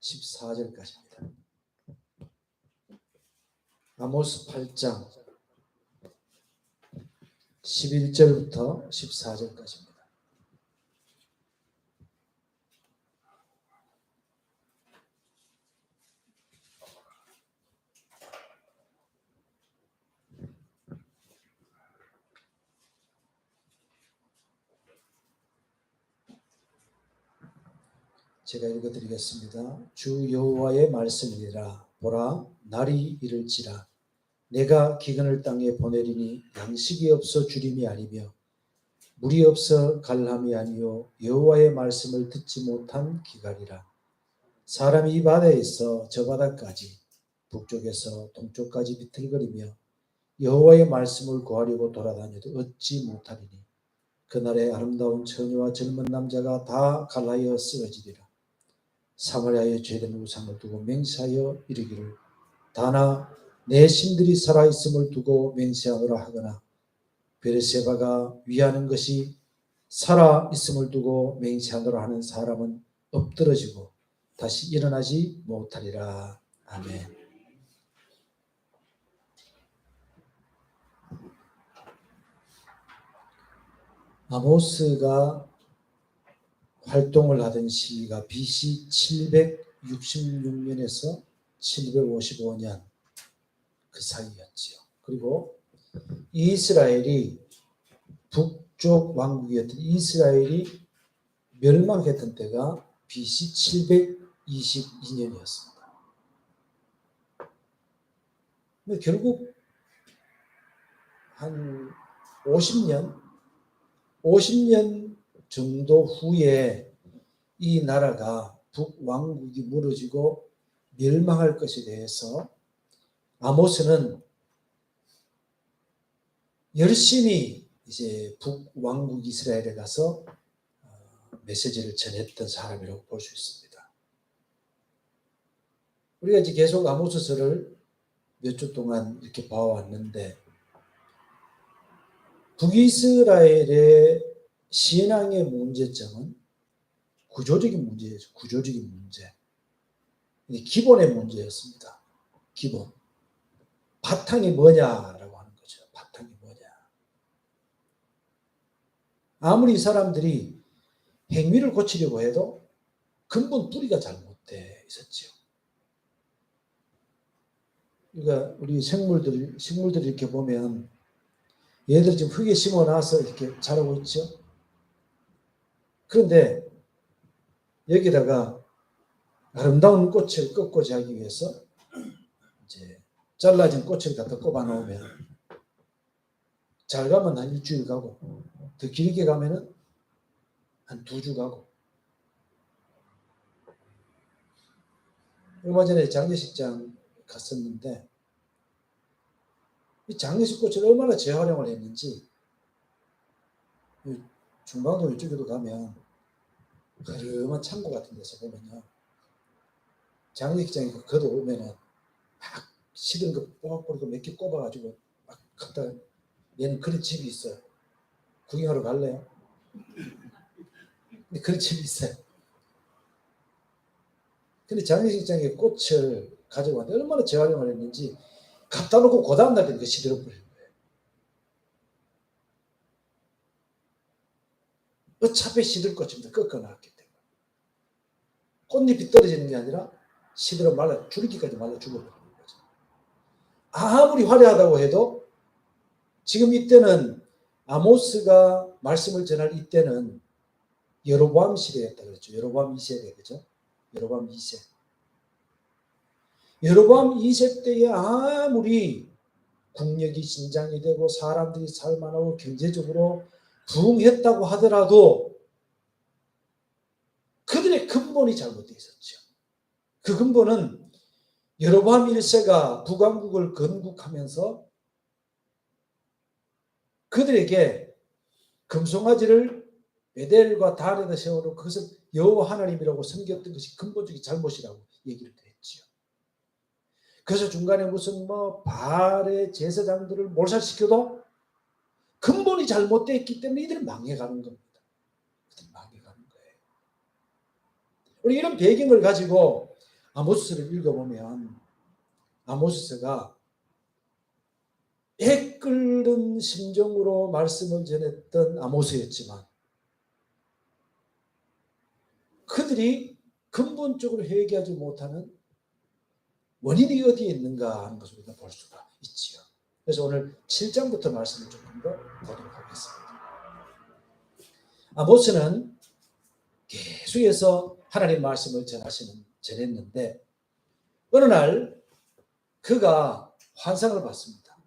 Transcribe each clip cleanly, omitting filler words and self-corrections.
14절까지입니다. 아모스 8장 11절부터 14절까지입니다. 제가 읽어드리겠습니다. 주 여호와의 말씀이라. 보라, 날이 이를지라. 내가 기근을 땅에 보내리니 양식이 없어 주림이 아니며 물이 없어 갈함이 아니요 여호와의 말씀을 듣지 못한 기갈이라. 사람이 이 바다에서 저 바다까지 북쪽에서 동쪽까지 비틀거리며 여호와의 말씀을 구하려고 돌아다녀도 얻지 못하리니 그날에 아름다운 처녀와 젊은 남자가 다 갈라여 쓰러지리라. 사마리아의 죄된 우상을 두고 맹세하여 이르기를 다나 내 신들이 살아있음을 두고 맹세하노라 하거나 베르세바가 위하는 것이 살아있음을 두고 맹세하노라 하는 사람은 엎드러지고 다시 일어나지 못하리라. 아멘. 아모스가 활동을 하던 시기가 BC 766년에서 755년 그 사이였지요. 그리고 이스라엘이 북쪽 왕국이었던 이스라엘이 멸망했던 때가 BC 722년이었습니다. 결국 한 50년 정도 후에 이 나라가 북왕국이 무너지고 멸망할 것에 대해서 아모스는 열심히 이제 북왕국 이스라엘에 가서 메시지를 전했던 사람이라고 볼 수 있습니다. 우리가 이제 계속 아모스서를 몇 주 동안 이렇게 봐왔는데 북이스라엘의 신앙의 문제점은 구조적인 문제였죠. 구조적인 문제. 기본의 문제였습니다. 기본. 바탕이 뭐냐라고 하는 거죠. 바탕이 뭐냐. 아무리 이 사람들이 행위를 고치려고 해도 근본 뿌리가 잘못되어 있었죠. 그러니까 우리 식물들 이렇게 보면 얘들 지금 흙에 심어놔서 이렇게 자라고 있죠. 그런데 여기다가 아름다운 꽃을 꺾고자 하기 위해서 이제 잘라진 꽃을 갖다 꼽아 놓으면 잘 가면 한 일주일 가고 더 길게 가면은 한 2주 가고. 얼마 전에 장례식장 갔었는데 이 장례식 꽃을 얼마나 재활용을 했는지 중방도 이쪽에도 가면 그름한 창고 같은 데서 보면요. 장례식장에 걷어오면은 막 시든 거 뽑아버리고 몇 개 꼽아가지고 막 갖다 얘는 그런 집이 있어요. 구경하러 갈래요? 근데 그런 집이 있어요. 근데 장례식장에 꽃을 가져왔는데 얼마나 재활용을 했는지 갖다 놓고 그 다음날 되니까 시들어버리는 거예요. 어차피 시들 것입니다. 꺾어놨기 때문에. 꽃잎이 떨어지는 게 아니라 시들어 말라 줄기까지 말라 죽어버리는 거죠. 아무리 화려하다고 해도 지금 이때는 아모스가 말씀을 전할 이때는 여로보암 시대였다 그랬죠. 여로보암 2세대 그죠? 여로보암 2세. 여로보암 2세 때에 아무리 국력이 신장이 되고 사람들이 살만하고 경제적으로 부흥했다고 하더라도 그들의 근본이 잘못되어 있었죠. 그 근본은 여로보암 1세가 북왕국을 건국하면서 그들에게 금송아지를 베델과 단에다 세워놓고 그것을 여호와 하나님이라고 섬겼던 것이 근본적인 잘못이라고 얘기를 했지요. 그래서 중간에 무슨 바알의 제사장들을 몰살시켜도 근본이 잘못되어 있기 때문에 이들은 망해가는 겁니다. 이들은 망해가는 거예요. 우리 이런 배경을 가지고 아모스를 읽어보면 아모스가 애 끓는 심정으로 말씀을 전했던 아모스였지만 그들이 근본적으로 회개하지 못하는 원인이 어디에 있는가 하는 것을 우리가 볼 수가 있지요. 그래서 오늘 7장부터 말씀을 조금 더 보도록 하겠습니다. 아모스는 계속해서 하나님 말씀을 전했는데 어느 날 그가 환상을 봤습니다.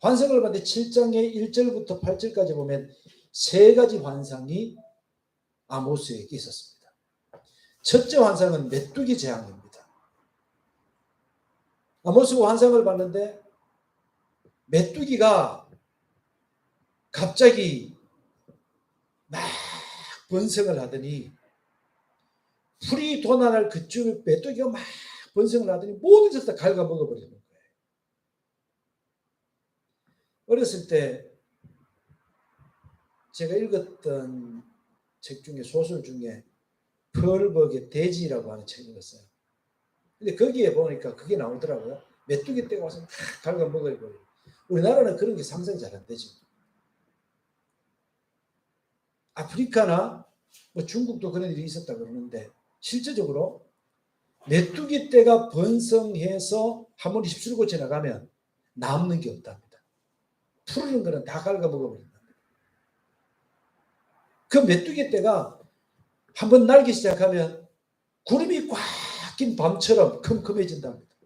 환상을 봤는데 7장의 1절부터 8절까지 보면 세 가지 환상이 아모스에게 있었습니다. 첫째 환상은 메뚜기 재앙입니다. 아모스가 환상을 봤는데 메뚜기가 갑자기 막 번성을 하더니 풀이 도난할 그쯤에 메뚜기가 막 번성을 하더니 모든 것을 다 갉아먹어버리는 거예요. 어렸을 때 제가 읽었던 책 중에 소설 중에 펄벅의 돼지라고 하는 책을 읽었어요. 근데 거기에 보니까 그게 나오더라고요. 메뚜기 떼가 와서 막 갉아먹어버려요. 우리나라는 그런 게 상상이 잘 안 되죠. 아프리카나 뭐 중국도 그런 일이 있었다 그러는데 실제적으로 메뚜기 떼가 번성해서 한번 휩쓸고 지나가면 남는 게 없답니다. 푸르는 거는 다 갉아먹어버린답니다. 그 메뚜기 떼가 한번 날기 시작하면 구름이 꽉 낀 밤처럼 컴컴해진답니다.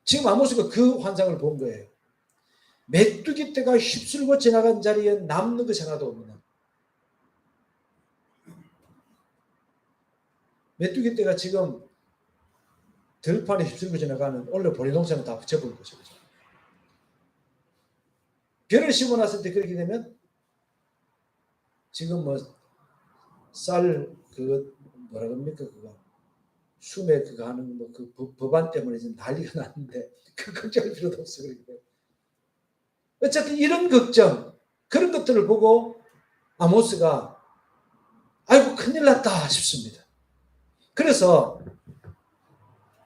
지금 아모스가 그 환상을 본 거예요. 메뚜기 떼가 휩쓸고 지나간 자리에 남는 것이 하나도 없는. 메뚜기 떼가 지금 들판에 휩쓸고 지나가면 원래 보리동산은 다 붙여버린 거죠. 벼를 심어놨을 때 그렇게 되면 지금 뭐 쌀 그거 뭐라 그럽니까 그거 수매 그거 하는 뭐 그 법안 때문에 지금 난리가 났는데 그 걱정할 필요도 없어. 어쨌든 이런 걱정 그런 것들을 보고 아모스가 아이고 큰일 났다 싶습니다. 그래서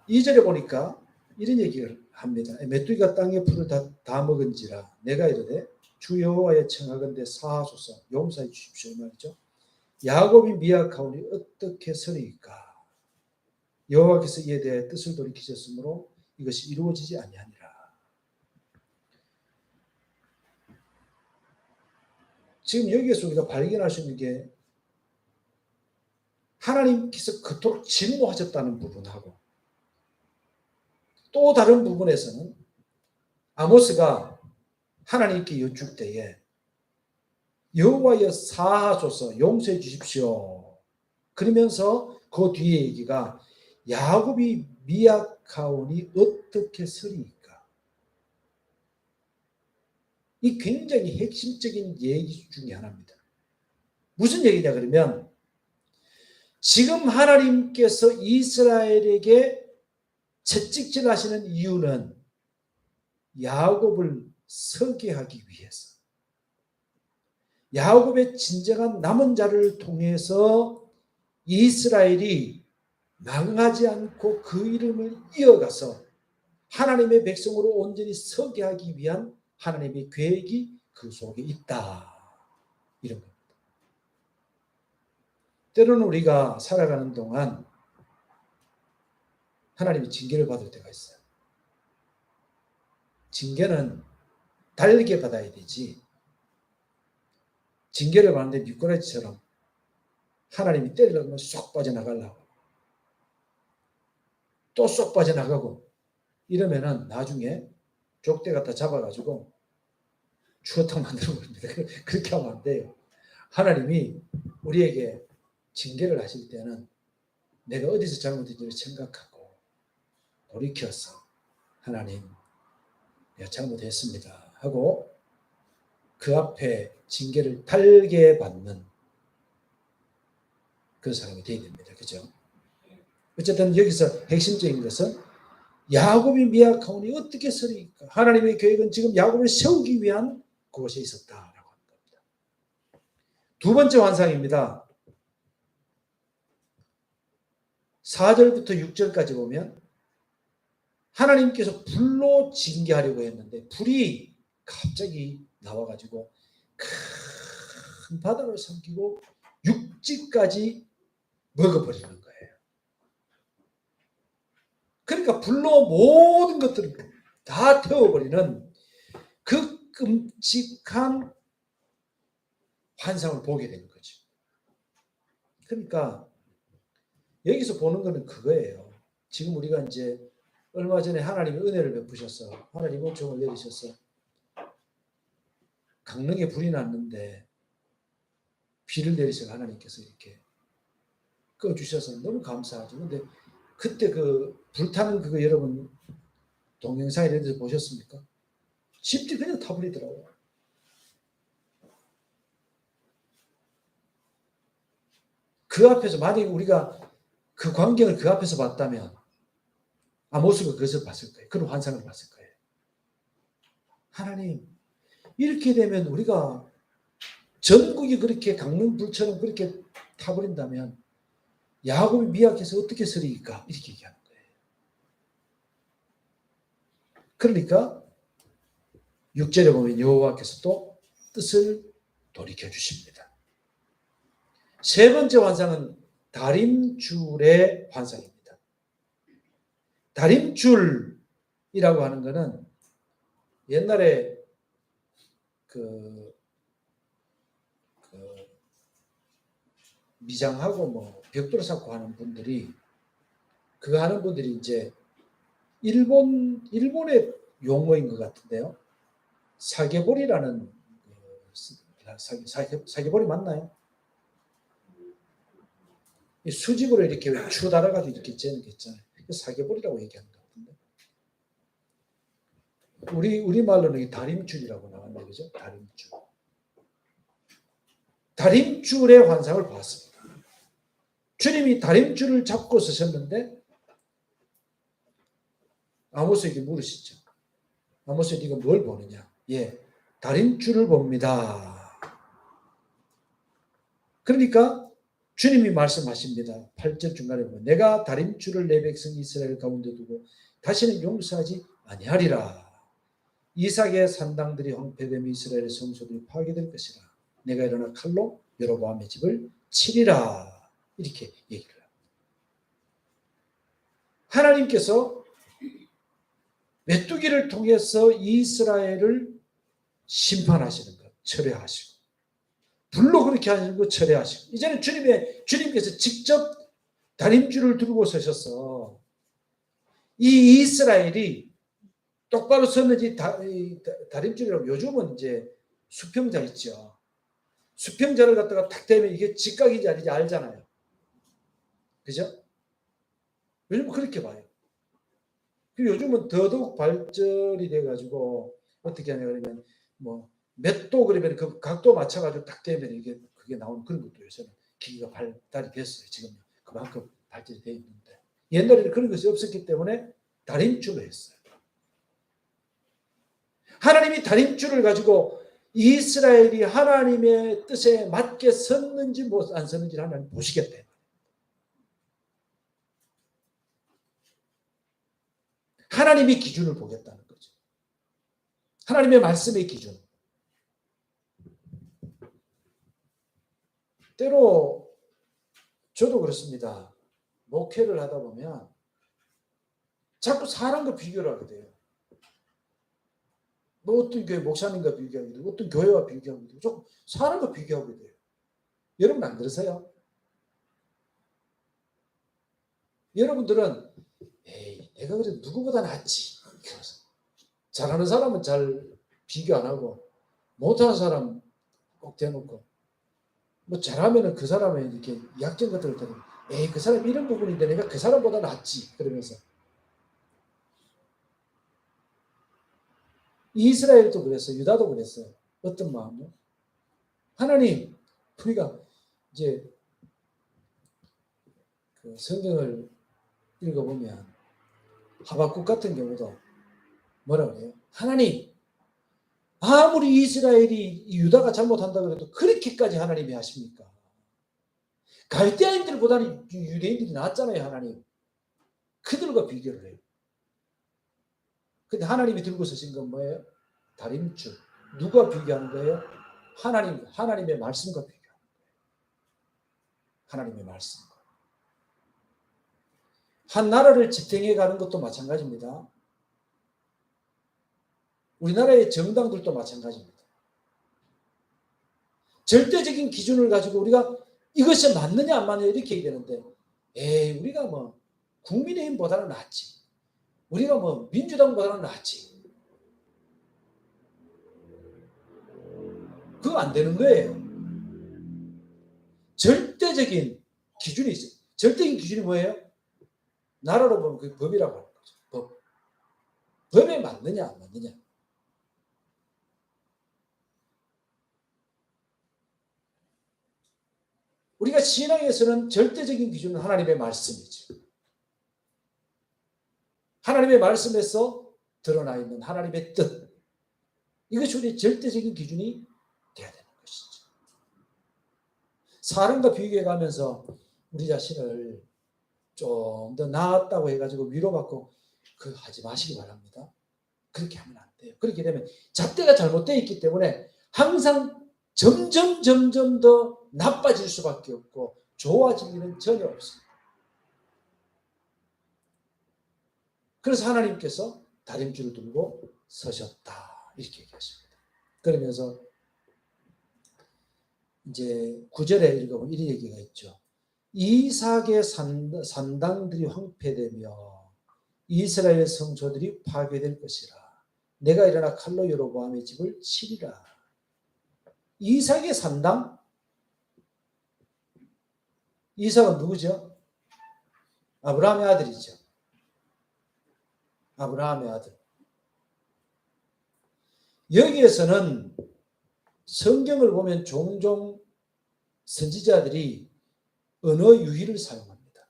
2절에 보니까 이런 얘기를 합니다. 메뚜기가 땅의 풀을 다 먹은지라 내가 이르되 주 여호와의 청하건대 사하소서 용서해 주십시오 이 말이죠. 야곱이 미약하오니 어떻게 서리이까. 여호와께서 이에 대해 뜻을 돌이키셨으므로 이것이 이루어지지 아니하니라. 지금 여기에서 우리가 발견할 수 있는 게 하나님께서 그토록 진노하셨다는 부분하고 또 다른 부분에서는 아모스가 하나님께 여쭐 때에 여호와여 사하소서 용서해 주십시오. 그러면서 그 뒤에 얘기가 야곱이 미약하오니 어떻게 서리이까. 이 굉장히 핵심적인 얘기 중에 하나입니다. 무슨 얘기냐 그러면 지금 하나님께서 이스라엘에게 채찍질 하시는 이유는 야곱을 서게 하기 위해서 야곱의 진정한 남은 자를 통해서 이스라엘이 망하지 않고 그 이름을 이어가서 하나님의 백성으로 온전히 서게 하기 위한 하나님의 계획이 그 속에 있다. 이런 겁니다. 때로는 우리가 살아가는 동안 하나님이 징계를 받을 때가 있어요. 징계는 달게 받아야 되지. 징계를 받는데 미꾸라지처럼 하나님이 때리려고 쏙 빠져나가려고 또 쏙 빠져나가고 이러면은 나중에 족대 갖다 잡아가지고 추어탕 만들어 버립니다. 그렇게 하면 안 돼요. 하나님이 우리에게 징계를 하실 때는 내가 어디서 잘못했는지를 생각하고 돌이켜서 하나님 내가 잘못했습니다 하고 그 앞에 징계를 달게 받는 그런 사람이 되어야 됩니다. 그죠? 어쨌든 여기서 핵심적인 것은 야곱이 미약하오니 어떻게 서리이까. 하나님의 계획은 지금 야곱을 세우기 위한 그것에 있었다라고 합니다. 두 번째 환상입니다. 4절부터 6절까지 보면 하나님께서 불로 징계하려고 했는데 불이 갑자기 나와가지고 큰 바다를 삼키고 육지까지 먹어버리는 거예요. 그러니까 불로 모든 것들을 다 태워버리는 그 끔찍한 환상을 보게 되는 거죠. 그러니까 여기서 보는 거는 그거예요. 지금 우리가 이제 얼마 전에 하나님이 은혜를 베푸셔서 하나님 은총을 내리셔서 강릉에 불이 났는데 비를 내리셔서 하나님께서 이렇게 꺼주셔서 너무 감사하죠. 근데 그때 그 불타는 그거 여러분 동영상 이런 데서 보셨습니까? 집들이 그냥 타버리더라고요. 그 앞에서 만약에 우리가 그 광경을 그 앞에서 봤다면 아모스가 그것을 봤을 거예요. 그런 환상을 봤을 거예요. 하나님, 이렇게 되면 우리가 전국이 그렇게 강릉불처럼 그렇게 타버린다면 야곱이 미약해서 어떻게 서리일까? 이렇게 얘기하는 거예요. 그러니까 6절에 보면 여호와께서 또 뜻을 돌이켜 주십니다. 세 번째 환상은 다림줄의 환상입니다. 다림줄이라고 하는 것은 옛날에 미장하고 뭐 벽돌 쌓고 하는 분들이 그거 하는 분들이 이제 일본의 용어인 것 같은데요. 사계볼이라는 사계볼이 맞나요? 수직으로 이렇게 추 달아가지고 이렇게 재는 게 있잖아요. 사계볼이라고 얘기하는 것 같은데. 우리 말로는 다림줄이라고 나왔네, 그죠? 다림줄. 다림줄의 환상을 보았습니다. 주님이 다림줄을 잡고 서셨는데 아모스에게 물으시죠. 아모스, 네가 뭘 보느냐? 예, 다림줄을 봅니다. 그러니까 주님이 말씀하십니다. 8절 중간에 보면 내가 다림줄을 내 백성 이스라엘 가운데 두고 다시는 용서하지 아니하리라. 이삭의 산당들이 황폐되며 이스라엘의 성소들이 파괴될 것이라. 내가 일어나 칼로 여로보암의 집을 치리라. 이렇게 얘기를 합니다. 하나님께서 메뚜기를 통해서 이스라엘을 심판하시는 것, 철회하시고 불로 그렇게 하시는 것 철회하시고 이제는 주님께서 직접 다림줄을 들고 서셔서 이 이스라엘이 똑바로 섰는지 다림줄이라고 요즘은 이제 수평자 있죠. 수평자를 갖다가 탁 대면 이게 직각인지 아닌지 알잖아요. 그죠? 요즘은 그렇게 봐요. 요즘은 더더욱 발전이 돼가지고 어떻게 하냐 그러면 뭐 몇 도 그러면 그 각도 맞춰가지고 딱 되면 이게 그게 나오는 그런 것도 요새는 기기가 발달이 됐어요. 지금 그만큼 발전이 돼 있는데 옛날에는 그런 것이 없었기 때문에 다림줄로 했어요. 하나님이 다림줄을 가지고 이스라엘이 하나님의 뜻에 맞게 섰는지 안 섰는지 하나님 보시겠대요. 하나님의 기준을 보겠다는 거죠. 하나님의 말씀의 기준. 때로 저도 그렇습니다. 목회를 하다 보면 자꾸 사람과 비교를 하게 돼요. 뭐 어떤 교회 목사님과 비교하게 되고 어떤 교회와 비교하게 되고 좀 사람과 비교하게 돼요. 여러분 안 그러세요? 여러분들은 에이 내가 그래도 누구보다 낫지. 잘하는 사람은 잘 비교 안 하고 못하는 사람 꼭 대놓고 뭐 잘하면은 그 사람의 이렇게 약점 같은 걸 들으면 에이 그 사람 이런 부분인데 내가 그 사람보다 낫지 그러면서 이스라엘도 그랬어요. 유다도 그랬어요. 어떤 마음으로? 하나님 우리가 이제 그 성경을 읽어보면 하박국 같은 경우도 뭐라 그래요? 하나님 아무리 이스라엘이 유다가 잘못한다고 해도 그렇게까지 하나님이 하십니까? 갈대아인들보다는 유대인들이 낫잖아요. 하나님. 그들과 비교를 해요. 근데 하나님이 들고 서신 건 뭐예요? 다림줄. 누가 비교하는 거예요? 하나님의 말씀과 비교하는 거예요. 하나님의 말씀과. 한 나라를 지탱해 가는 것도 마찬가지입니다. 우리나라의 정당들도 마찬가지입니다. 절대적인 기준을 가지고 우리가 이것이 맞느냐 안 맞느냐 이렇게 얘기하는데, 우리가 뭐 국민의힘보다는 낫지. 우리가 뭐 민주당보다는 낫지. 그거 안 되는 거예요. 절대적인 기준이 있어요. 절대적인 기준이 뭐예요? 나라로 보면 그 법이라고 하는 거죠. 법. 법에 맞느냐 안 맞느냐. 우리가 신앙에서는 절대적인 기준은 하나님의 말씀이죠. 하나님의 말씀에서 드러나 있는 하나님의 뜻. 이것이 우리의 절대적인 기준이 돼야 되는 것이죠. 사람과 비교해 가면서 우리 자신을 좀 더 나았다고 해가지고 위로받고 그거 하지 마시기 바랍니다. 그렇게 하면 안 돼요. 그렇게 되면 잣대가 잘못되어 있기 때문에 항상 점점 더 나빠질 수밖에 없고 좋아질 일은 전혀 없습니다. 그래서 하나님께서 다림줄을 들고 서셨다 이렇게 얘기하십니다. 그러면서 이제 9절에 읽어보면 이런 얘기가 있죠. 이삭의 산당들이 황폐되며 이스라엘 성소들이 파괴될 것이라. 내가 일어나 칼로 여로보암의 집을 치리라. 이삭의 산당? 이삭은 누구죠? 아브라함의 아들이죠. 아브라함의 아들. 여기에서는 성경을 보면 종종 선지자들이 언어 유희를 사용합니다.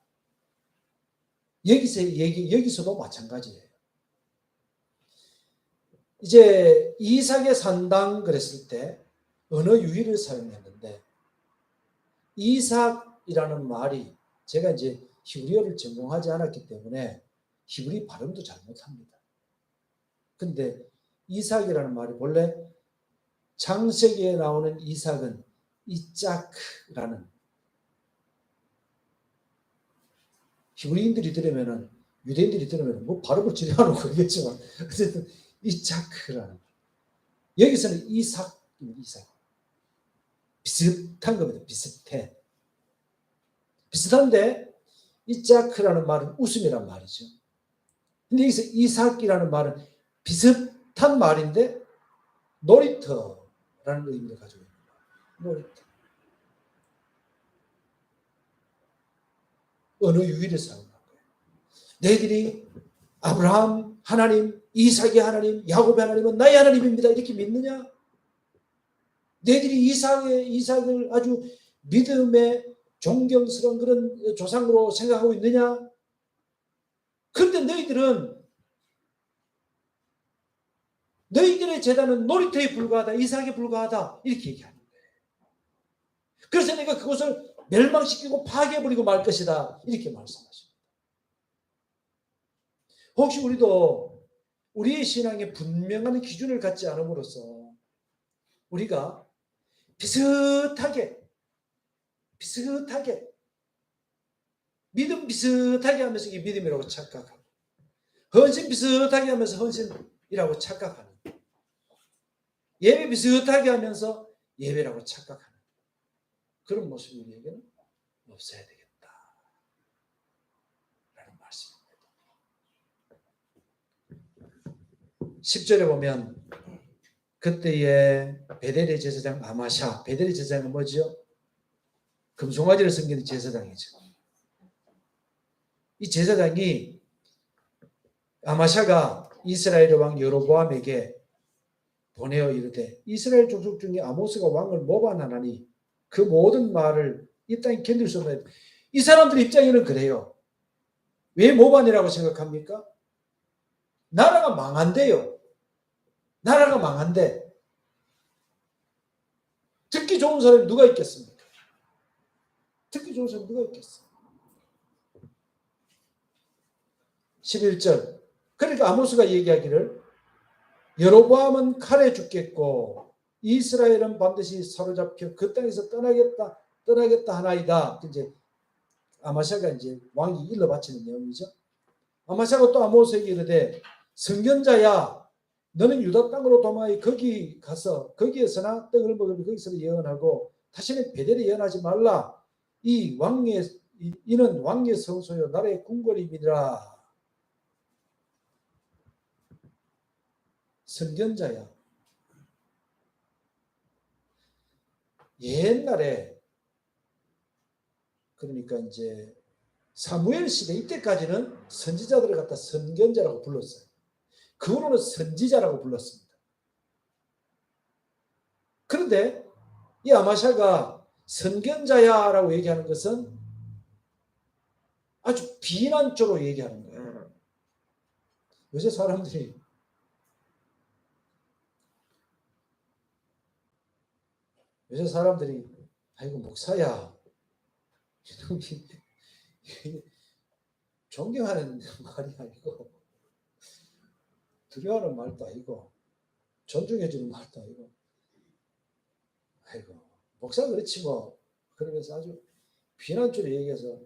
여기서도 마찬가지예요. 이제 이삭의 산당 그랬을 때 언어 유희를 사용했는데, 이삭이라는 말이 제가 이제 히브리어를 전공하지 않았기 때문에 히브리 발음도 잘못합니다. 근데 이삭이라는 말이 원래 창세기에 나오는 이삭은 이짜크라는, 히브리인들이 들으면은, 유대인들이 들으면 뭐 발음을 지려하는 거겠지만 어쨌든 이짜크라는, 여기서는 이삭 비슷한 겁니다. 비슷해. 비슷한데 이짜크라는 말은 웃음이란 말이죠. 근데 여기서 이삭이라는 말은 비슷한 말인데 놀이터라는 의미를 가지고 있는 거예요. 놀이터. 언어 유희를 사용한 거예요. 너희들이 아브라함 하나님, 이삭의 하나님, 야곱의 하나님은 나의 하나님입니다. 이렇게 믿느냐? 너희들이 이삭을 아주 믿음의 존경스러운 그런 조상으로 생각하고 있느냐? 그런데 너희들의 제단은 놀이터에 불과하다, 이삭에 불과하다 이렇게 얘기하는 거예요. 그래서 내가 그것을 멸망시키고 파괴해버리고 말 것이다 이렇게 말씀하십니다. 혹시 우리도 우리의 신앙에 분명한 기준을 갖지 않음으로써 우리가 비슷하게 믿음 비슷하게 하면서 이게 믿음이라고 착각하고, 헌신 비슷하게 하면서 헌신이라고 착각하는, 예배 비슷하게 하면서 예배라고 착각하는 그런 모습이 우리에게는 없어야 되겠다 라는 말씀입니다. 10절에 보면 그때에 베델의 제사장 아마샤, 베델의 제사장은 뭐죠? 금송아지를 섬기는 제사장이죠. 이 제사장이, 아마샤가 이스라엘 왕 여로보암에게 보내어 이르되 이스라엘 족속 중에 아모스가 왕을 모반하나니 그 모든 말을 이 땅에 견딜 수 없는, 이 사람들 입장에는 그래요. 왜 모반이라고 생각합니까? 나라가 망한대요. 나라가 망한데 좋은 사람이 누가 있겠습니까? 듣기 좋은 사람이 누가 있겠어요? 11절. 그러니까 아모스가 얘기하기를 여로보암은 칼에 죽겠고 이스라엘은 반드시 사로잡혀 그 땅에서 떠나겠다 하나이다. 이제 아마샤가 이제 왕이 일러 바치는 내용이죠. 아마샤가 또 아모스에게 이르되 선견자야 너는 유다 땅으로 도망하여 거기 가서 거기에서나 떡을 먹으며 거기서 예언하고 다시는 베델에 예언하지 말라. 이는 왕의 성소요 나라의 궁궐임이니라. 선견자야. 옛날에 그러니까 이제 사무엘 시대 이때까지는 선지자들을 갖다 선견자라고 불렀어요. 그 후로는 선지자라고 불렀습니다. 그런데 이 아마샤가 선견자야라고 얘기하는 것은 아주 비난적으로 얘기하는 거예요. 요새 사람들이 아이고 목사야 존경하는 말이 아니고 두려워하는 말도 아니고 존중해주는 말도 아니고 아이고 목사 그렇지 뭐 그러면서 아주 비난적으로 얘기해서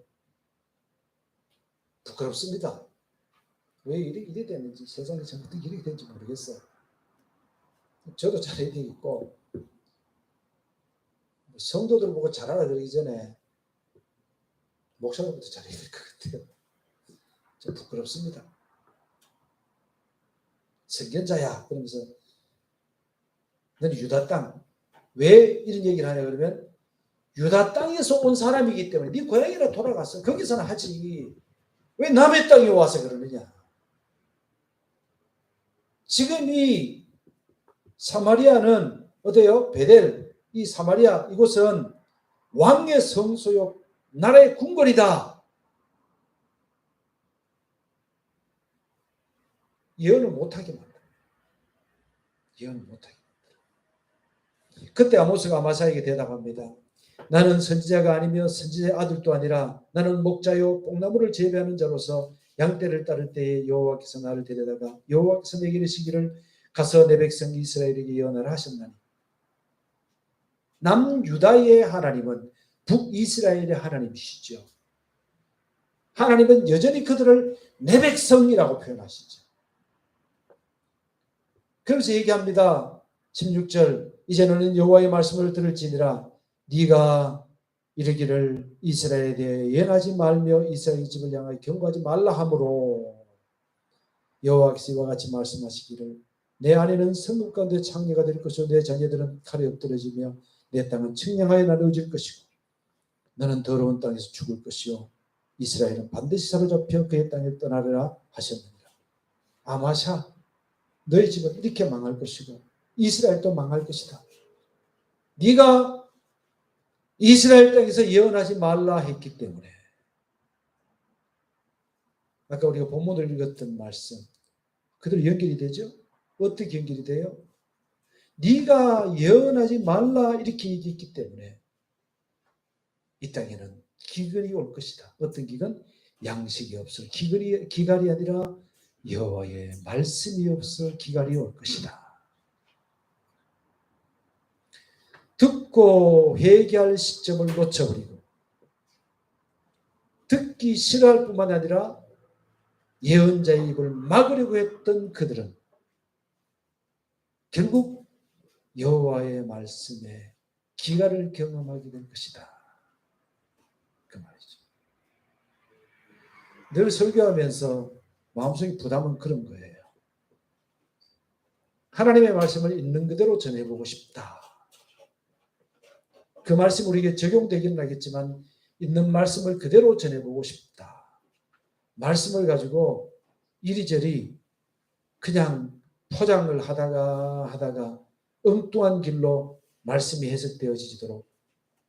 부끄럽습니다. 왜 이래 됐는지 세상이 어떻게 이렇게 된지 모르겠어요. 저도 잘해야 되겠고 성도들 보고 잘하라 그러기 전에 목사님부터 잘해야 될 것 같아요. 좀 부끄럽습니다. 선견자야 그러면서 너는 유다 땅 왜 이런 얘기를 하냐 그러면 유다 땅에서 온 사람이기 때문에 네 고향이라 돌아갔어. 거기서는 하지. 왜 남의 땅에 와서 그러느냐. 지금 이 사마리아는 어때요? 베델 이 사마리아 이곳은 왕의 성소요 나라의 궁궐이다. 예언을 못하게 만들어. 예언을 못하게 만들어. 그때 아모스가 아마사에게 대답합니다. 나는 선지자가 아니며 선지자의 아들도 아니라 나는 목자요 뽕나무를 재배하는 자로서 양떼를 따를 때에 여호와께서 나를 데려다가 여호와께서 내게 이르시기를 가서 내 백성 이스라엘에게 예언하라 하셨나니 남유다의 하나님은 북이스라엘의 하나님이시죠. 하나님은 여전히 그들을 내 백성이라고 표현하시죠. 그래서 얘기합니다. 16절 이제 너는 여호와의 말씀을 들을지니라 네가 이르기를 이스라엘에 대해 예언하지 말며 이스라엘 집을 향하여 경고하지 말라 하므로 여호와께서 이와 같이 말씀하시기를 내 아내는 성읍 가운데 창녀가 될 것이요 내 자녀들은 칼에 엎드러지며 내 땅은 청량하여 나누어질 것이고 너는 더러운 땅에서 죽을 것이요 이스라엘은 반드시 사로잡혀 그의 땅을 떠나리라 하셨느니라. 아마샤 너희 집은 이렇게 망할 것이고 이스라엘도 망할 것이다. 네가 이스라엘 땅에서 예언하지 말라 했기 때문에 아까 우리가 본문을 읽었던 말씀 그대로 연결이 되죠? 어떻게 연결이 돼요? 네가 예언하지 말라 이렇게 얘기했기 때문에 이 땅에는 기근이 올 것이다. 어떤 기근? 양식이 없어 기갈이 아니라 여호와의 말씀이 없어 기갈이 올 것이다. 듣고 회개할 시점을 놓쳐버리고 듣기 싫어할 뿐만 아니라 예언자의 입을 막으려고 했던 그들은 결국 여호와의 말씀에 기갈을 경험하게 될 것이다. 그 말이죠. 늘 설교하면서 마음속에 부담은 그런 거예요. 하나님의 말씀을 있는 그대로 전해보고 싶다. 그 말씀 우리에게 적용되기는 하겠지만 있는 말씀을 그대로 전해보고 싶다. 말씀을 가지고 이리저리 그냥 포장을 하다가 엉뚱한 길로 말씀이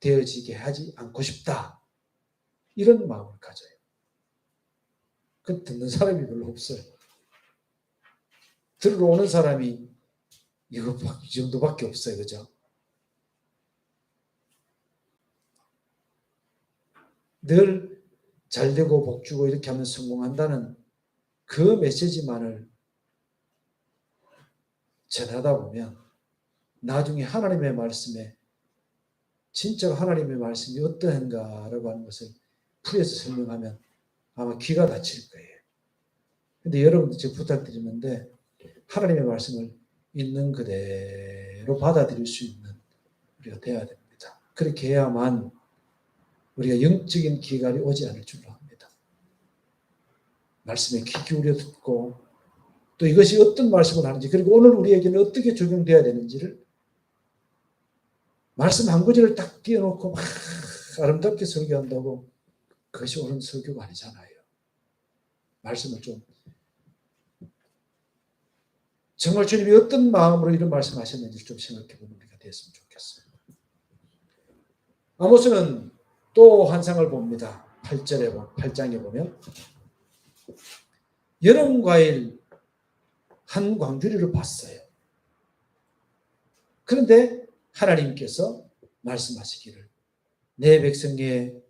되어지게 하지 않고 싶다. 이런 마음을 가져요. 그 듣는 사람이 별로 없어요. 들으러 오는 사람이 이 정도밖에 없어요. 그죠? 늘 잘되고 복주고 이렇게 하면 성공한다는 그 메시지만을 전하다 보면 나중에 하나님의 말씀에 진짜 하나님의 말씀이 어떠한가라고 하는 것을 풀어서 설명하면 아마 귀가 닫힐 거예요. 근데 여러분들 제가 부탁드리는데 하나님의 말씀을 있는 그대로 받아들일 수 있는 우리가 되어야 됩니다. 그렇게 해야만 우리가 영적인 기갈이 오지 않을 줄로 합니다. 말씀에 귀 기울여 듣고 또 이것이 어떤 말씀을 하는지 그리고 오늘 우리에게는 어떻게 적용돼야 되는지를 말씀 한 구절을 딱 띄워놓고 막 아름답게 설교한다고 그것이 옳은 설교가 아니잖아요. 말씀을 좀 정말 주님이 어떤 마음으로 이런 말씀하셨는지 좀 생각해보는 우리가 됐으면 좋겠어요. 아모스는 또 환상을 봅니다. 8장에 보면 여름 과일 한 광주리를 봤어요. 그런데 하나님께서 말씀하시기를 내 백성의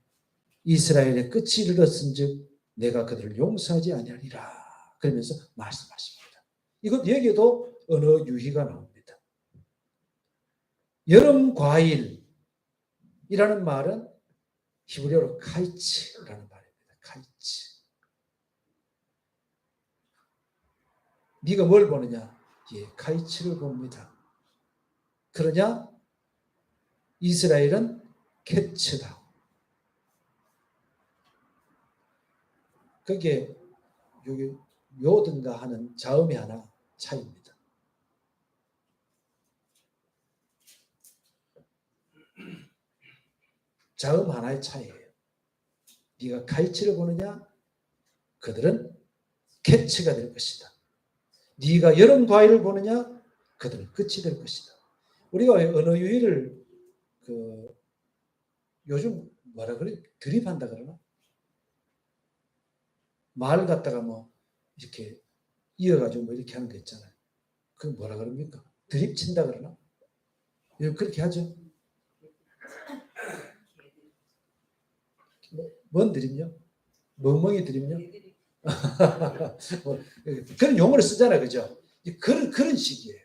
이스라엘의 끝이 이르렀은즉 내가 그들을 용서하지 아니하리라 그러면서 말씀하십니다. 이것 여기에도 언어 유희가 나옵니다. 여름 과일이라는 말은 히브리어로 카이츠라는 말입니다. 카이츠. 네가 뭘 보느냐? 예, 카이츠를 봅니다. 그러냐? 이스라엘은 캐츠다. 그게 여기 요든가 하는 자음이 하나 차이입니다. 자음 하나의 차이예요. 네가 카이츠를 보느냐? 그들은 캐츠가 될 것이다. 네가 여름 과일을 보느냐? 그들은 끝이 될 것이다. 우리가 언어 유희를 요즘 뭐라 그래? 드립한다 그러나? 말 갖다가 뭐 이렇게 이어가지고 뭐 이렇게 하는 거 있잖아요. 그 뭐라 그럽니까? 드립 친다 그러나? 그렇게 하죠. 뭔 드립요? 멍멍이 드립요? 그런 용어를 쓰잖아요. 그죠? 그런 식이에요.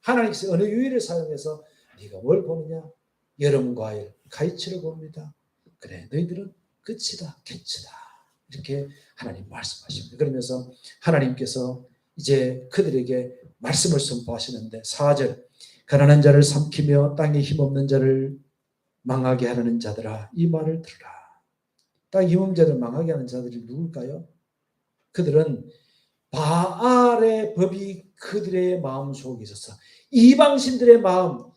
하나님께서 어느 유희를 사용해서 네가 뭘 보느냐? 여름 과일, 카이츠를 봅니다. 그래, 너희들은 끝이다, 캐치다. 이렇게 하나님 말씀하십니다. 그러면서 하나님께서 이제 그들에게 말씀을 선포하시는데 4절 가난한 자를 삼키며 땅에 힘없는 자를 망하게 하려는 자들아 이 말을 들으라. 땅에 힘없는 자를 망하게 하는 자들이 누굴까요? 그들은 바알의 법이 그들의 마음속에 있었어. 이방신들의 마음,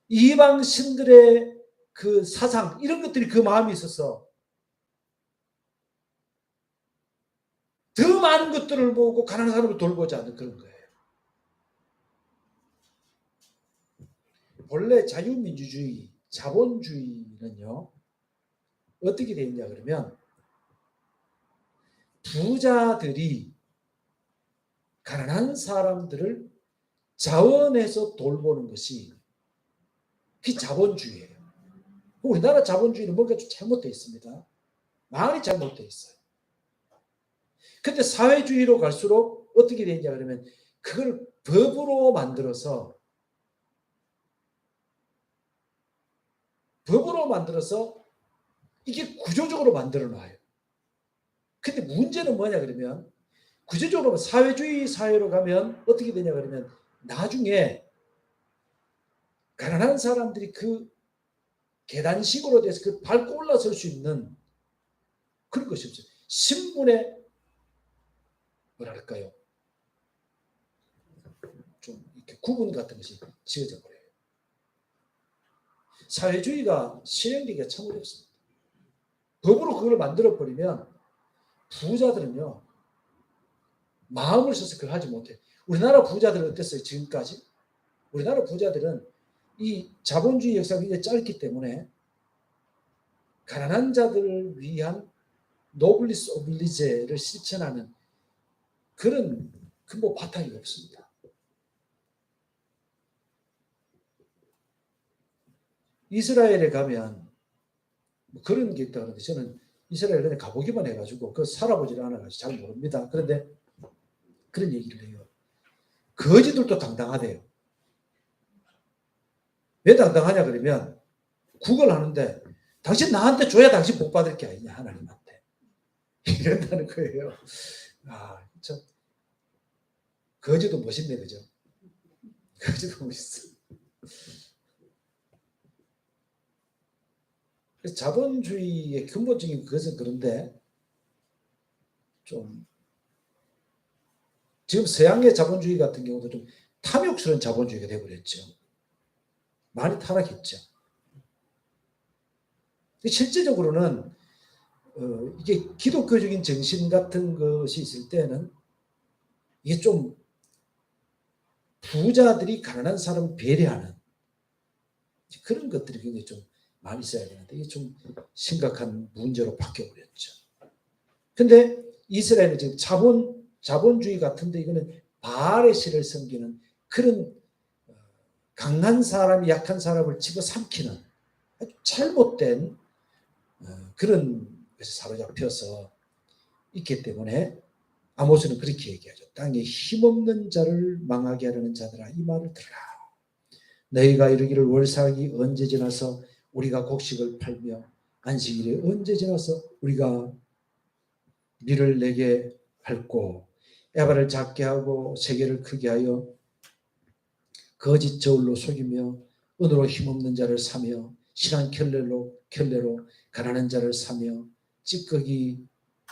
이방신들의 그 사상 이런 것들이 그 마음이 있어서 더 많은 것들을 모으고 가난한 사람을 돌보지 않는 그런 거예요. 원래 자유민주주의, 자본주의는요 어떻게 되어 있냐 그러면 부자들이 가난한 사람들을 자원해서 돌보는 것이 그게 자본주의예요. 우리나라 자본주의는 뭔가 좀 잘못되어 있습니다. 많이 잘못되어 있어요. 근데 사회주의로 갈수록 어떻게 되냐 그러면 그걸 법으로 만들어서 이게 구조적으로 만들어 놔요. 근데 문제는 뭐냐 그러면 구조적으로 사회주의 사회로 가면 어떻게 되냐 그러면 나중에 가난한 사람들이 그 계단식으로 돼서 그 밟고 올라설 수 있는 그런 것이 없어요. 신분의 뭐랄까요? 좀 이렇게 구분 같은 것이 지어져 버려요. 사회주의가 실행되기가 참 어렵습니다. 법으로 그걸 만들어 버리면 부자들은요 마음을 써서 그걸 하지 못해. 우리나라 부자들은 어땠어요? 지금까지 우리나라 부자들은 이 자본주의 역사가 굉장히 짧기 때문에 가난한 자들을 위한 노블리스 오블리제를 실천하는 그런 근본 바탕이 없습니다. 이스라엘에 가면 뭐 그런 게 있다 그러는데 저는 이스라엘에 가보기만 해가지고 그 살아보질 않아가지고 잘 모릅니다. 그런데 그런 얘기를 해요. 거지들도 당당하대요. 왜 당당하냐 그러면 구걸하는데 당신 나한테 줘야 당신 복 받을 게 아니냐 하나님한테 이런다는 거예요. 아, 참 거지도 멋있네, 그죠? 거지도 멋있어. 그래서 자본주의의 근본적인 것은 그런데 좀 지금 서양의 자본주의 같은 경우도 좀 탐욕스러운 자본주의가 되어버렸죠. 많이 타락했죠. 실제적으로는 이게 기독교적인 정신 같은 것이 있을 때는 이게 좀 부자들이 가난한 사람을 배려하는 그런 것들이 굉장히 좀 많이 있어야 되는데 이게 좀 심각한 문제로 바뀌어버렸죠. 근데 이스라엘은 지금 자본주의 같은데 이거는 바알의 신을 섬기는 그런 강한 사람이 약한 사람을 집어삼키는 아주 잘못된 그런 것에 사로잡혀서 있기 때문에 아모스는 그렇게 얘기하죠. 땅에 힘없는 자를 망하게 하려는 자들아 이 말을 들으라. 너희가 이르기를 월삭이 언제 지나서 우리가 곡식을 팔며 안식일이 언제 지나서 우리가 밀을 내게 밟고 에바를 작게 하고 세계를 크게 하여 거짓 저울로 속이며 은으로 힘없는 자를 사며 실한 켤레로 가난한 자를 사며 찌꺼기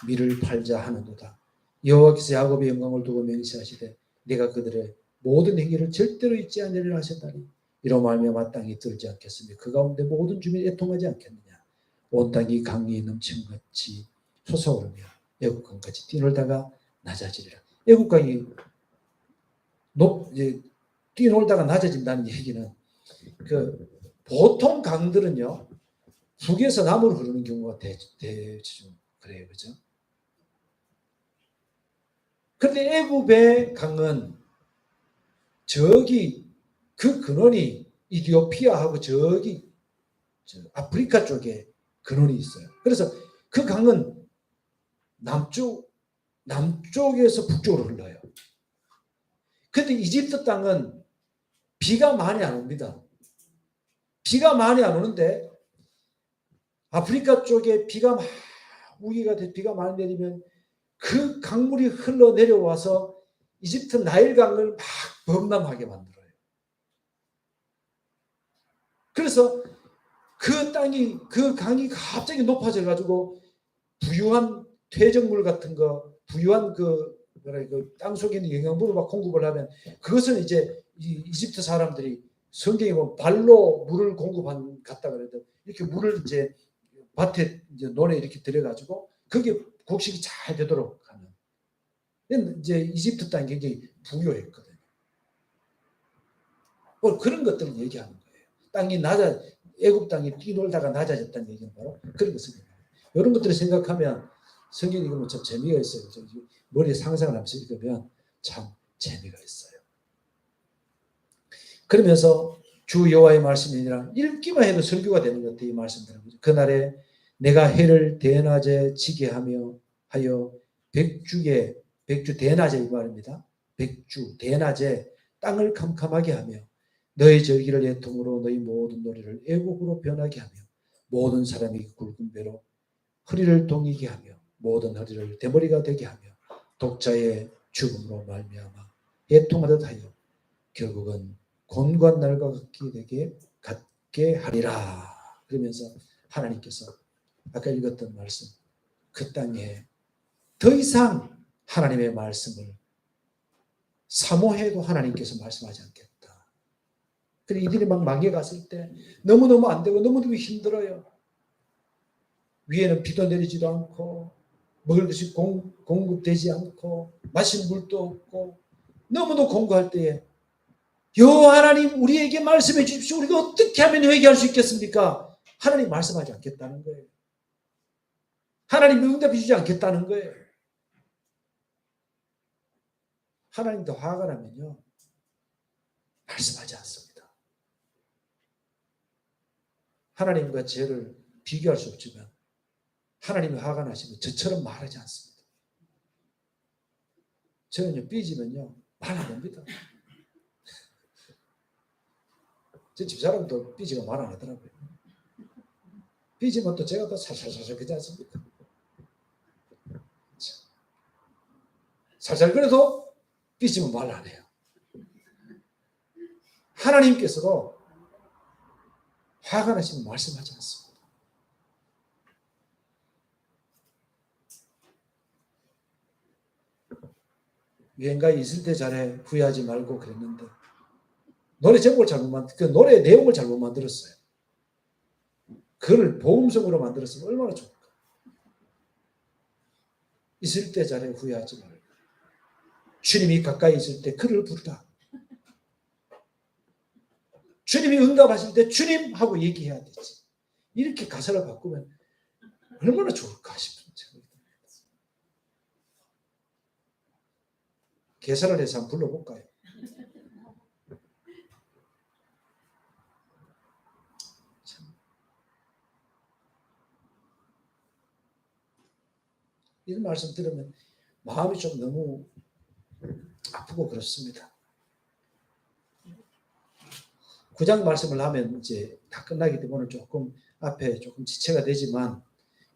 밀을 팔자 하는도다. 여호와께서 야곱의 영광을 두고 맹세하시되 내가 그들의 모든 행위를 절대로 잊지 않으리라 하셨다니 이로 말미암아 땅이 들지 않겠으며 그 가운데 모든 주민이 애통하지 않겠느냐. 온 땅이 강이 넘친 같이 솟아오르며 애국강같이 뛰놀다가 낮아지리라. 애국강이 뛰놀다가 낮아진다는 얘기는 그 보통 강들은요 북에서 남으로 흐르는 경우가 대체로 그래요, 그죠? 그런데 애굽의 강은 저기 그 근원이 이디오피아하고 저기 아프리카 쪽에 근원이 있어요. 그래서 그 강은 남쪽에서 북쪽으로 흘러요. 그런데 이집트 땅은 비가 많이 안 옵니다. 비가 많이 안 오는데 아프리카 쪽에 비가 막 우기가 돼 비가 많이 내리면 그 강물이 흘러 내려와서 이집트 나일강을 막 범람하게 만들어요. 그래서 그 땅이 그 강이 갑자기 높아져 가지고 부유한 퇴적물 같은 거, 부유한 그 땅 속에 있는 영양분을 막 공급을 하면 그것은 이제 이집트 사람들이 성경에 보면 발로 물을 공급한 갔다 그래도 이렇게 물을 이제 밭에 이제 논에 이렇게 들여가지고 그게 곡식이 잘 되도록 하는. 이제 이집트 땅이 굉장히 부유했거든요. 그런 것들을 얘기하는 거예요. 땅이 애굽 땅이 뛰놀다가 낮아졌다는 얘기는 바로 그런 것을 얘기해요. 이런 것들을 생각하면 성경 읽으면 참 재미가 있어요. 머리에 상상을 하면서 읽으면 참 재미가 있어요. 그러면서 주 여호와의 말씀이 아니라 읽기만 해도 설교가 되는 것 같아요. 이 말씀들은. 그날에 내가 해를 대낮에 지게 하여 백주 대낮에 이 말입니다. 백주 대낮에 땅을 캄캄하게 하며 너희 절기를 애통으로 너희 모든 노래를 애곡으로 변하게 하며 모든 사람이 굵은 배로 허리를 동이게 하며 모든 허리를 대머리가 되게 하며 독자의 죽음으로 말미암아 애통하듯 하여 결국은 곤고한 날과 같게 하리라. 그러면서 하나님께서 아까 읽었던 말씀 그 땅에 더 이상 하나님의 말씀을 사모해도 하나님께서 말씀하지 않겠다. 그래 이들이 막 망해갔을 때 너무너무 안 되고 너무너무 힘들어요. 위에는 비도 내리지도 않고 먹을 것이 공급되지 않고 마실 물도 없고 너무도 공고할 때에 여호와 하나님 우리에게 말씀해 주십시오. 우리가 어떻게 하면 회개할 수 있겠습니까? 하나님 말씀하지 않겠다는 거예요. 하나님 응답해 주지 않겠다는 거예요. 하나님도 화가 나면요 말씀하지 않습니다. 하나님과 죄를 비교할 수 없지만 하나님이 화가 나시면 저처럼 말하지 않습니다. 저는요, 삐지면요 말 안 합니다. 제 집사람도 삐지가 말 안 하더라고요. 삐지면 또 제가 또 살살살살 그러지 않습니까? 살살 그래도 삐지면 말 안 해요. 하나님께서도 화가 나시면 말씀하지 않습니다. 유행가에 있을 때 잘해 후회하지 말고 그랬는데 노래 제목을 그 노래 내용을 잘못 만들었어요. 그를 보험성으로 만들었으면 얼마나 좋을까. 있을 때 잘해 후회하지 말고 주님이 가까이 있을 때 그를 부르라. 주님이 응답하실 때 주님 하고 얘기해야 되지. 이렇게 가사를 바꾸면 얼마나 좋을까 싶은 생각이 듭니다. 계산을 해서 한번 불러볼까요? 이런 말씀 들으면 마음이 좀 너무 아프고 그렇습니다. 9장 말씀을 하면 이제 다 끝나기 때문에 조금 앞에 조금 지체가 되지만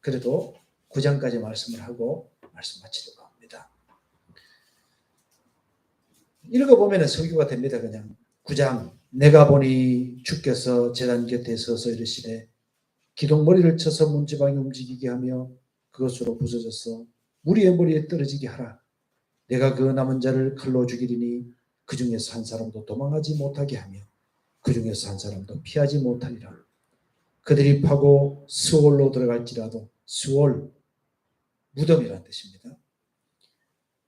그래도 9장까지 말씀을 하고 말씀 마치려고 합니다. 읽어보면 설교가 됩니다. 그냥 9장 내가 보니 주께서 제단 곁에 서서 이르시되 기둥머리를 쳐서 문지방이 움직이게 하며 그것으로 부서져서 무리의 머리에 떨어지게 하라. 내가 그 남은 자를 칼로 죽이리니 그 중에서 한 사람도 도망하지 못하게 하며 그 중에서 한 사람도 피하지 못하리라. 그들이 파고 스올로 들어갈지라도 스올 무덤이란 뜻입니다.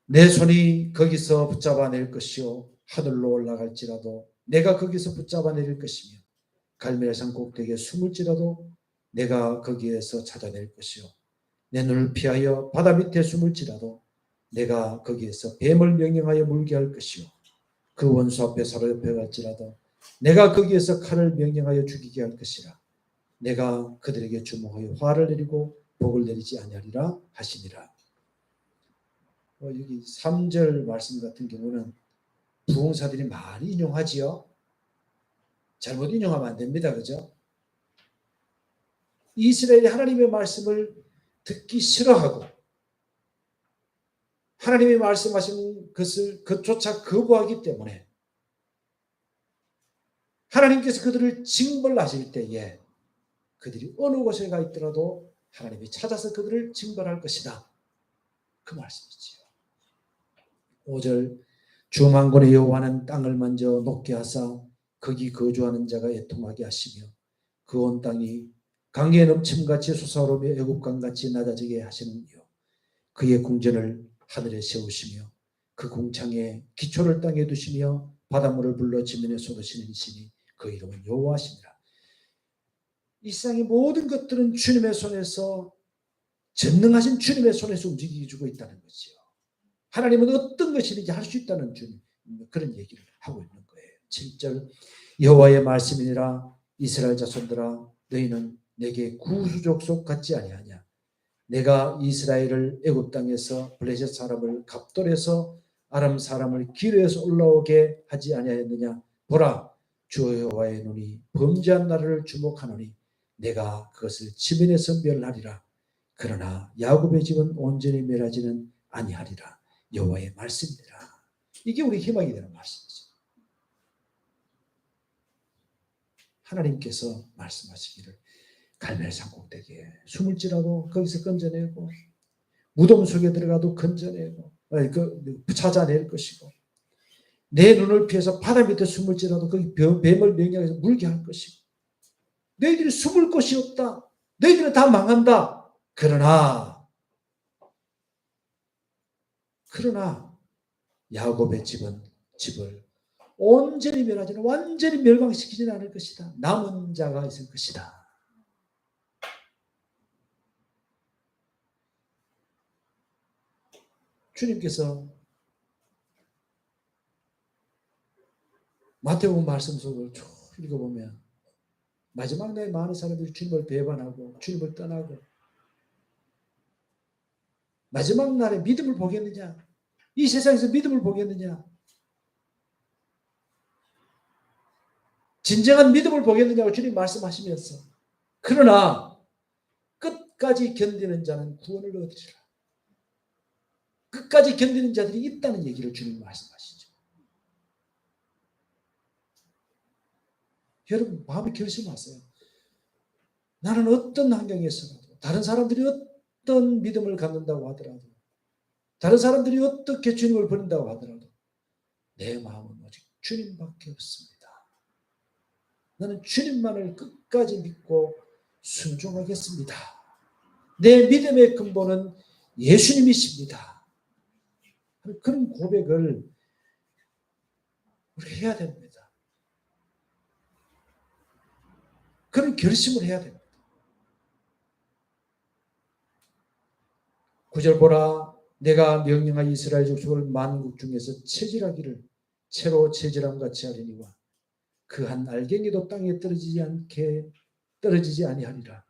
내 손이 거기서 붙잡아낼 것이요 하늘로 올라갈지라도 내가 거기서 붙잡아낼 것이며 갈멜산 꼭대기에 숨을지라도 내가 거기에서 찾아낼 것이요 내 눈을 피하여 바다 밑에 숨을지라도 내가 거기에서 뱀을 명령하여 물게 할 것이요 그 원수 앞에 사로잡혀 갈지라도 내가 거기에서 칼을 명령하여 죽이게 할 것이라. 내가 그들에게 주목하여 화를 내리고 복을 내리지 아니하리라 하시니라. 여기 3절 말씀 같은 경우는 부흥사들이 많이 인용하지요. 잘못 인용하면 안 됩니다. 그죠? 이스라엘이 하나님의 말씀을 듣기 싫어하고 하나님이 말씀하신 것을 그조차 거부하기 때문에 하나님께서 그들을 징벌하실 때에 그들이 어느 곳에 가 있더라도 하나님이 찾아서 그들을 징벌할 것이다. 그 말씀이지요. 5절 주 만군의 여호와는 땅을 만져 녹게 하사 거기 거주하는 자가 애통하게 하시며 그 온 땅이 강에 넘침같이 솟아오르며 애국강같이 낮아지게 하시는이요 그의 궁전을 하늘에 세우시며 그 궁창에 기초를 땅에 두시며 바닷물을 불러 지면에 쏟으시는 신이 그 이름은 여호와시니라. 이 세상의 모든 것들은 주님의 손에서 전능하신 주님의 손에서 움직이고 있다는 거죠. 하나님은 어떤 것이든지 할 수 있다는 주님 그런 얘기를 하고 있는 거예요. 7절 여호와의 말씀이니라 이스라엘 자손들아 너희는 내게 구수족속 같지 아니하냐. 내가 이스라엘을 애굽 땅에서 블레셋 사람을 갑돌에서 아람 사람을 기르에서 올라오게 하지 아니하였느냐. 보라 주 여호와의 눈이 범죄한 나라를 주목하노니 내가 그것을 지면에서 멸하리라. 그러나 야곱의 집은 온전히 멸하지는 아니하리라. 여호와의 말씀이라. 이게 우리 희망이 되는 말씀이죠. 하나님께서 말씀하시기를 갈멜산 꼭대기에 숨을지라도 거기서 건져내고 무덤 속에 들어가도 건져내고 찾아낼 것이고 내 눈을 피해서 바다 밑에 숨을지라도 거기 뱀을 명령해서 물게 할 것이고 너희들이 숨을 곳이 없다. 너희들은 다 망한다. 그러나 야곱의 집을 온전히 멸하지는 완전히 멸망시키지는 않을 것이다. 남은 자가 있을 것이다. 주님께서 마태복음 말씀 속을 쭉 읽어보면 마지막 날에 많은 사람들이 주님을 배반하고 주님을 떠나고 마지막 날에 믿음을 보겠느냐? 이 세상에서 믿음을 보겠느냐? 진정한 믿음을 보겠느냐고 주님 말씀하시면서 그러나 끝까지 견디는 자는 구원을 얻으리라. 끝까지 견디는 자들이 있다는 얘기를 주님 말씀하시죠. 여러분 마음에 결심하세요. 나는 어떤 환경에서라도 다른 사람들이 어떤 믿음을 갖는다고 하더라도 다른 사람들이 어떻게 주님을 버린다고 하더라도 내 마음은 오직 주님밖에 없습니다. 나는 주님만을 끝까지 믿고 순종하겠습니다. 내 믿음의 근본은 예수님이십니다. 그런 고백을 우리 해야 됩니다. 그런 결심을 해야 됩니다. 9절 보라 내가 명령한 이스라엘 족속을 만국 중에서 체질하기를 채로 체질함 같이 하리니와 그 한 알갱이도 땅에 떨어지지 아니하리라.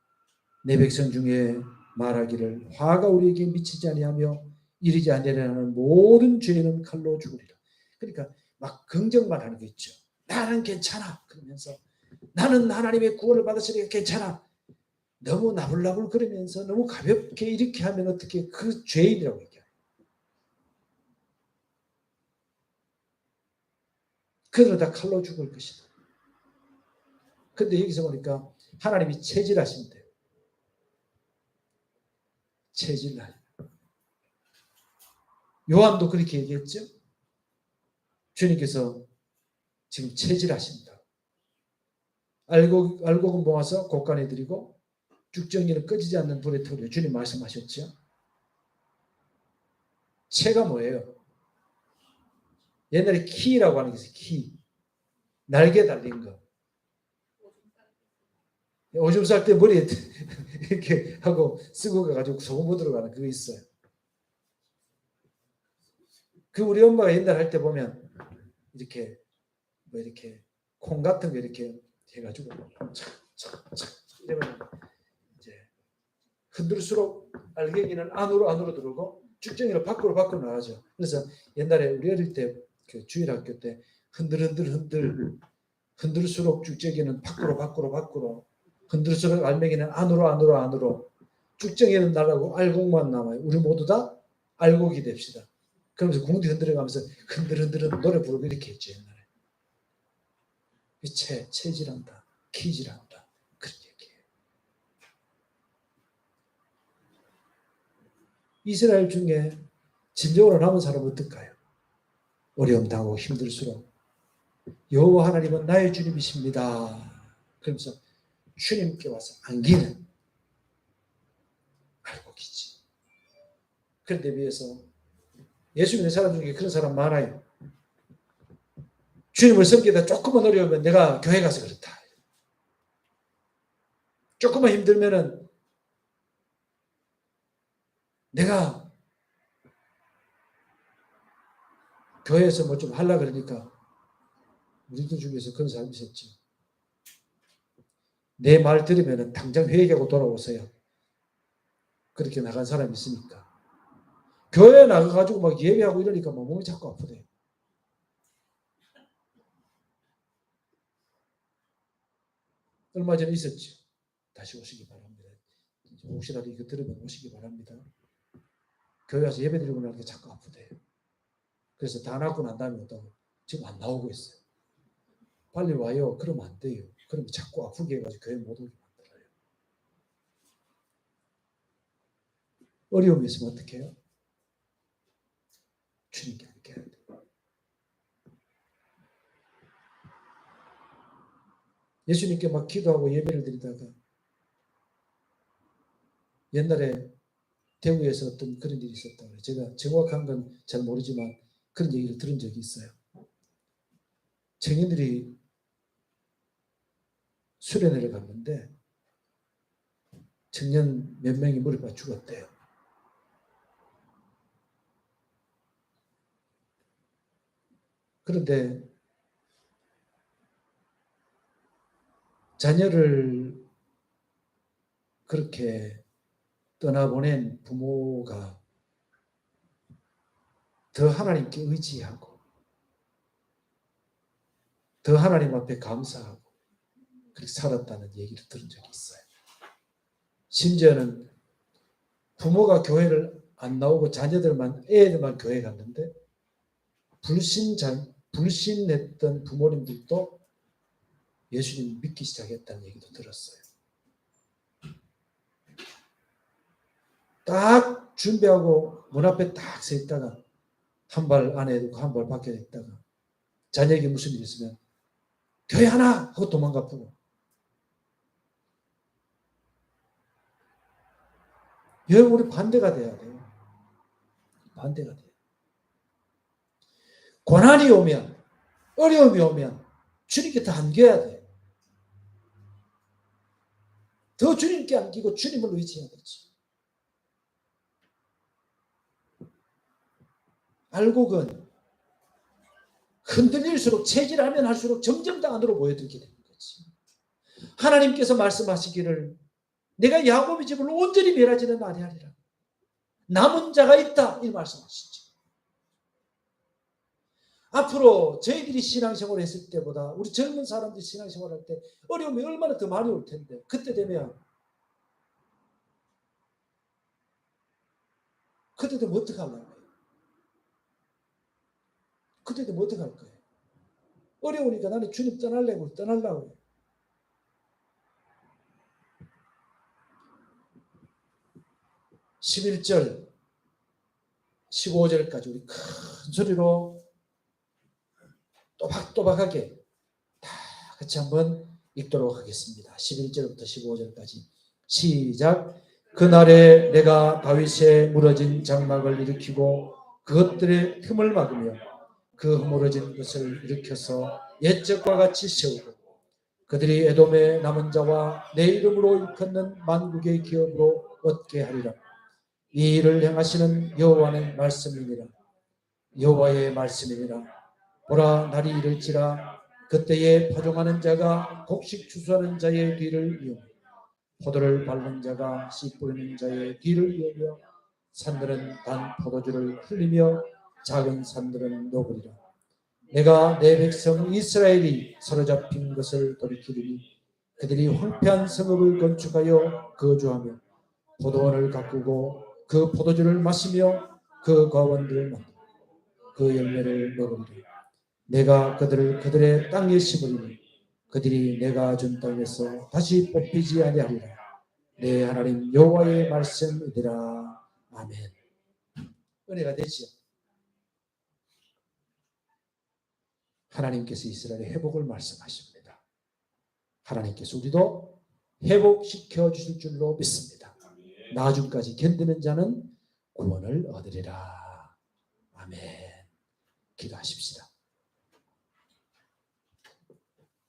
내 백성 중에 말하기를 화가 우리에게 미치지 아니하며 이르지 아니하는 모든 죄는 칼로 죽으리라. 그러니까 막 긍정만 하는 게 있죠. 나는 괜찮아 그러면서 나는 하나님의 구원을 받았으니까 괜찮아. 너무 나불나불 그러면서 너무 가볍게 이렇게 하면 어떻게 그 죄인이라고 얘기해요. 그러다 칼로 죽을 것이다. 근데 여기서 보니까 하나님이 체질하신대요. 체질하요. 요한도 그렇게 얘기했죠. 주님께서 지금 체질하신다. 알곡은 모아서 곡간에 드리고 죽정이는 꺼지지 않는 불에 태우려. 주님 말씀하셨죠. 체가 뭐예요? 옛날에 키라고 하는 게 있어요. 키. 날개 달린 거. 오줌 쌀 때 머리에 이렇게 하고 쓰고 가가지고 소금 못 들어가는 그거 있어요. 그 우리 엄마가 옛날 할 때 보면 이렇게 뭐 이렇게 콩 같은 거 이렇게 해가지고 착착착 이러면 이제 흔들수록 알갱이는 안으로 들어오고 쭉정이는 밖으로 나가죠. 그래서 옛날에 우리 어릴 때 그 주일학교 때 흔들수록 쭉정이는 밖으로 흔들수록 알맹이는 안으로 쭉정이는 나가고 알곡만 남아요. 우리 모두 다 알곡이 됩시다. 그러면서 궁디 흔들어가면서 흔들 노래 부르고 이렇게 했죠. 옛날에. 체질한다. 키질한다. 그런 얘기예요. 이스라엘 중에 진정으로 남은 사람은 어떨까요? 어려움 당하고 힘들수록 여호와 하나님은 나의 주님이십니다. 그러면서 주님께 와서 안기는 알곡이지. 그런데 비해서 예수 믿는 사람 중에 그런 사람 많아요. 주님을 섬기다 조금만 어려우면 내가 교회 가서 그렇다. 조금만 힘들면은 내가 교회에서 뭐 좀 하려고 그러니까 우리들 중에서 그런 사람이 있었지. 내 말 들으면 당장 회개하고 돌아오세요. 그렇게 나간 사람이 있으니까. 교회에 나가가지고 막 예배하고 이러니까 막 몸이 자꾸 아프대요. 얼마 전에 있었죠. 다시 오시기 바랍니다. 혹시라도 이거 들으면 오시기 바랍니다. 교회 와서 예배 드리고 나니까 자꾸 아프대요. 그래서 다 낫고 난 다음에 왔다고 지금 안 나오고 있어요. 빨리 와요. 그러면 안 돼요. 그러면 자꾸 아프게 해가지고 교회 못 오게 만들어요. 어려움이 있으면 어떻게 해요? 주님께 함께 해야 돼요. 예수님께 막 기도하고 예배를 드리다가 옛날에 대구에서 어떤 그런 일이 있었다고 해요. 제가 정확한 건 잘 모르지만 그런 얘기를 들은 적이 있어요. 청년들이 수련회를 갔는데 청년 몇 명이 머리가 죽었대요. 그런데 자녀를 그렇게 떠나보낸 부모가 더 하나님께 의지하고 더 하나님 앞에 감사하고 그렇게 살았다는 얘기를 들은 적이 있어요. 심지어는 부모가 교회를 안 나오고 애들만 교회 갔는데 불신했던 부모님들도 예수님 믿기 시작했다는 얘기도 들었어요. 딱 준비하고 문 앞에 딱 서 있다가 한 발 안에 두고 한 발 밖에 있다가 자녀에게 무슨 일이 있으면 교회 하나 하고 도망가 보고 여러분 우리 반대가 돼야 돼요. 반대가 돼요. 고난이 오면 어려움이 오면 주님께 더 안겨야 돼요. 더 주님께 안기고 주님을 의지해야 되지. 알곡은 흔들릴수록 체질하면 할수록 점점 더 안으로 모여들게 되는 거지. 하나님께서 말씀하시기를 내가 야곱의 집을 온전히 멸하지는 아니하리라. 남은 자가 있다 이 말씀하시죠. 앞으로 저희들이 신앙생활을 했을 때보다 우리 젊은 사람들이 신앙생활을 할 때 어려움이 얼마나 더 많이 올 텐데 그때 되면 어떻게 하려고 해요? 그때 되면 어떻게 할 거예요? 어려우니까 나는 주님 떠나려고 해요. 11절 15절까지 우리 큰 소리로 또박또박하게 다 같이 한번 읽도록 하겠습니다. 11절부터 15절까지 시작. 그날에 내가 다윗의 무너진 장막을 일으키고 그것들의 틈을 막으며 그 허물어진 것을 일으켜서 옛적과 같이 세우고 그들이 에돔의 남은 자와 내 이름으로 일컫는 만국의 기업으로 얻게 하리라. 이 일을 행하시는 여호와의 말씀이니라. 여호와의 말씀이니라. 보라 날이 이를지라 그때에 파종하는 자가 곡식 추수하는 자의 뒤를 이으며 포도를 밟는 자가 씨 뿌리는 자의 뒤를 이으며 산들은 단 포도주를 흘리며 작은 산들은 녹으리라. 내가 내 백성 이스라엘이 사로잡힌 것을 돌이키리니 그들이 황폐한 성읍을 건축하여 거주하며 포도원을 가꾸고 그 포도주를 마시며 그 과원들을 만들고 그 열매를 먹으리라. 내가 그들의 땅에 심으리니 그들이 내가 준 땅에서 다시 뽑히지 아니하리라. 내 하나님 여호와의 말씀이니라. 아멘. 은혜가 되지요. 하나님께서 이스라엘의 회복을 말씀하십니다. 하나님께서 우리도 회복시켜 주실 줄로 믿습니다. 나중까지 견디는 자는 구원을 얻으리라. 아멘. 기도하십시다.